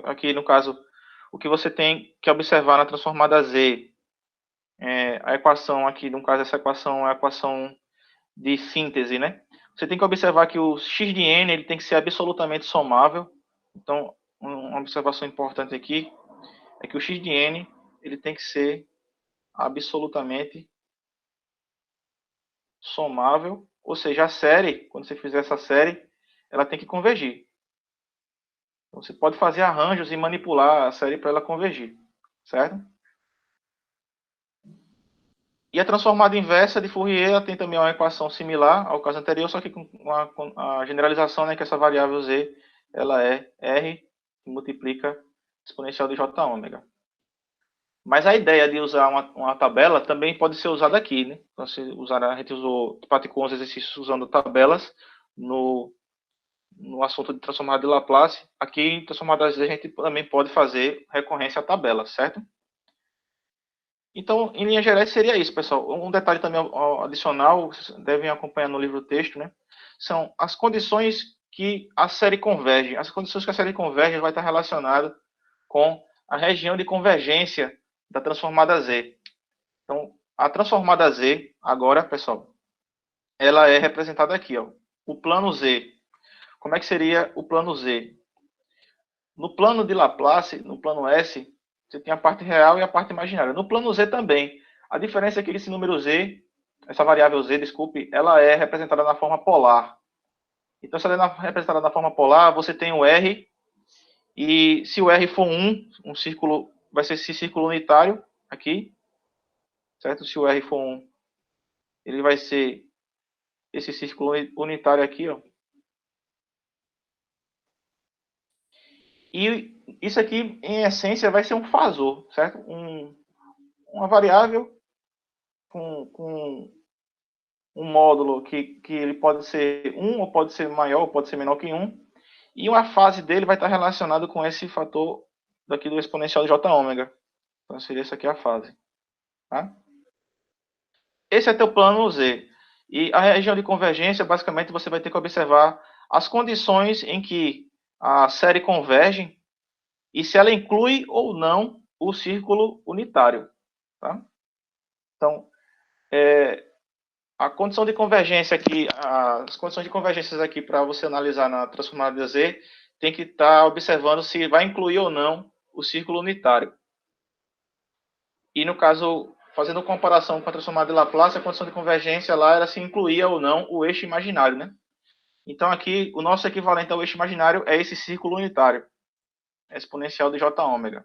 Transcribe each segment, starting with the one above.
Aqui, no caso, o que você tem que observar na transformada Z, a equação aqui, no caso, essa equação é a equação de síntese, né? Você tem que observar que o x de n ele tem que ser absolutamente somável. Então, uma observação importante aqui é que o x de n ele tem que ser absolutamente somável, ou seja, a série, quando você fizer essa série, ela tem que convergir. Então, você pode fazer arranjos e manipular a série para ela convergir, certo? E a transformada inversa de Fourier ela tem também uma equação similar ao caso anterior, só que com a generalização, né, que essa variável z ela é r que multiplica exponencial de j ômega. Mas a ideia de usar uma tabela também pode ser usada aqui, né? Então, a gente praticou uns exercícios usando tabelas no assunto de transformada de Laplace. Aqui em transformada z a gente também pode fazer recorrência à tabela, certo? Então, em linhas gerais, seria isso, pessoal. Um detalhe também adicional, vocês devem acompanhar no livro texto, né? São as condições que a série converge. As condições que a série converge vai estar relacionada com a região de convergência da transformada Z. Então, a transformada Z, agora, pessoal, ela é representada aqui, ó. O plano Z. Como é que seria o plano Z? No plano de Laplace, no plano S, você tem a parte real e a parte imaginária. No plano Z também. A diferença é que esse número Z, essa variável Z, desculpe, ela é representada na forma polar. Então, se ela é representada na forma polar, você tem o R, e se o R for um círculo, vai ser esse círculo unitário aqui, certo? Se o R for 1, ele vai ser esse círculo unitário aqui, ó. E isso aqui, em essência, vai ser um fasor, certo? Uma variável com um módulo que ele pode ser 1, ou pode ser maior, ou pode ser menor que 1. E uma fase dele vai estar relacionado com esse fator daqui do exponencial de j ômega. Então, seria essa aqui a fase. Tá? Esse é teu plano Z. E a região de convergência, basicamente, você vai ter que observar as condições em que a série converge e se ela inclui ou não o círculo unitário. Tá? Então, a condição de convergência aqui, as condições de convergência aqui para você analisar na transformada Z, tem que estar observando se vai incluir ou não o círculo unitário. E no caso, fazendo comparação com a transformada de Laplace, a condição de convergência lá era se incluía ou não o eixo imaginário, né? Então aqui, o nosso equivalente ao eixo imaginário é esse círculo unitário, exponencial de j ômega.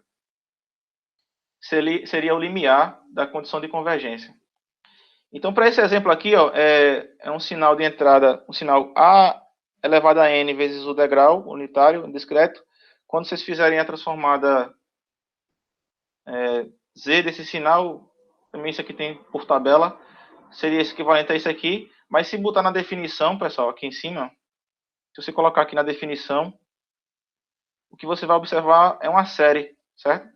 Seria o limiar da condição de convergência. Então, para esse exemplo aqui, ó, é um sinal de entrada, um sinal A elevado a n vezes o degrau unitário, discreto. Quando vocês fizerem a transformada Z desse sinal, também isso aqui tem por tabela, seria esse equivalente a isso aqui. Mas se botar na definição, pessoal, aqui em cima, se você colocar aqui na definição, o que você vai observar é uma série, certo?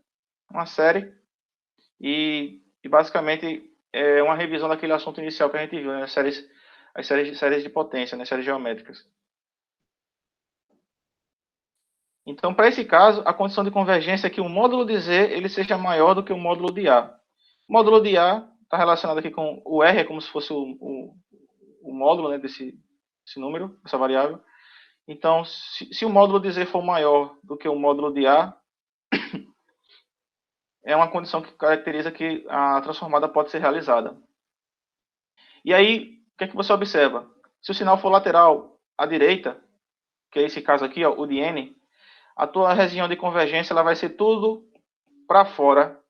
Uma série e basicamente é uma revisão daquele assunto inicial que a gente viu, né? As séries de potência, né? Séries geométricas. Então, para esse caso, a condição de convergência é que o módulo de Z ele seja maior do que o módulo de A. O módulo de A está relacionado aqui com o R, é como se fosse o módulo, né, desse número, dessa variável. Então, se o módulo de Z for maior do que o módulo de A, é uma condição que caracteriza que a transformada pode ser realizada. E aí, o que é que você observa? Se o sinal for lateral à direita, que é esse caso aqui, ó, o de N, a tua região de convergência ela vai ser tudo para fora,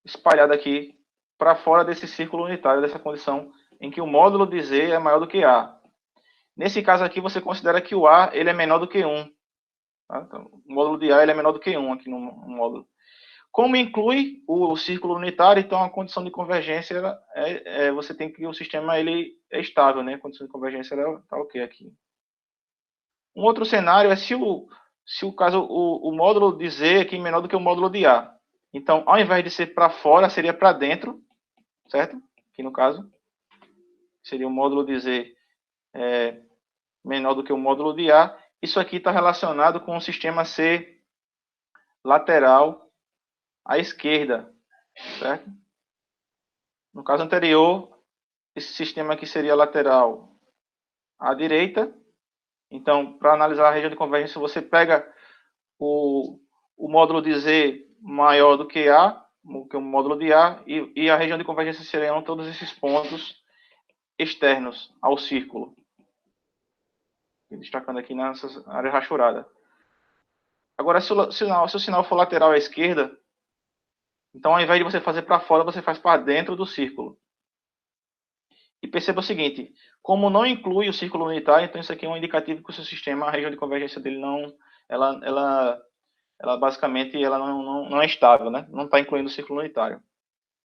espalhada aqui, para fora desse círculo unitário, dessa condição em que o módulo de Z é maior do que A. Nesse caso aqui, você considera que o A ele é menor do que 1. Tá? Então, o módulo de A ele é menor do que 1 aqui no módulo. Como inclui o círculo unitário, então a condição de convergência você tem que o sistema ele é estável, né? A condição de convergência está ok aqui. Um outro cenário é se o caso o módulo de Z aqui é menor do que o módulo de A. Então, ao invés de ser para fora, seria para dentro, certo? Aqui no caso seria o módulo de Z menor do que o módulo de A. Isso aqui está relacionado com o sistema ser lateral à esquerda, certo? No caso anterior, esse sistema aqui seria lateral à direita. Então, para analisar a região de convergência, você pega o módulo de Z maior do que A, que é o módulo de A, e a região de convergência seriam todos esses pontos externos ao círculo. Destacando aqui nessa área rachurada. Agora, se o sinal for lateral à esquerda, então ao invés de você fazer para fora, você faz para dentro do círculo. E perceba o seguinte, como não inclui o círculo unitário, então isso aqui é um indicativo que o seu sistema, a região de convergência dele não, ela basicamente ela não é estável, né? Não está incluindo o círculo unitário.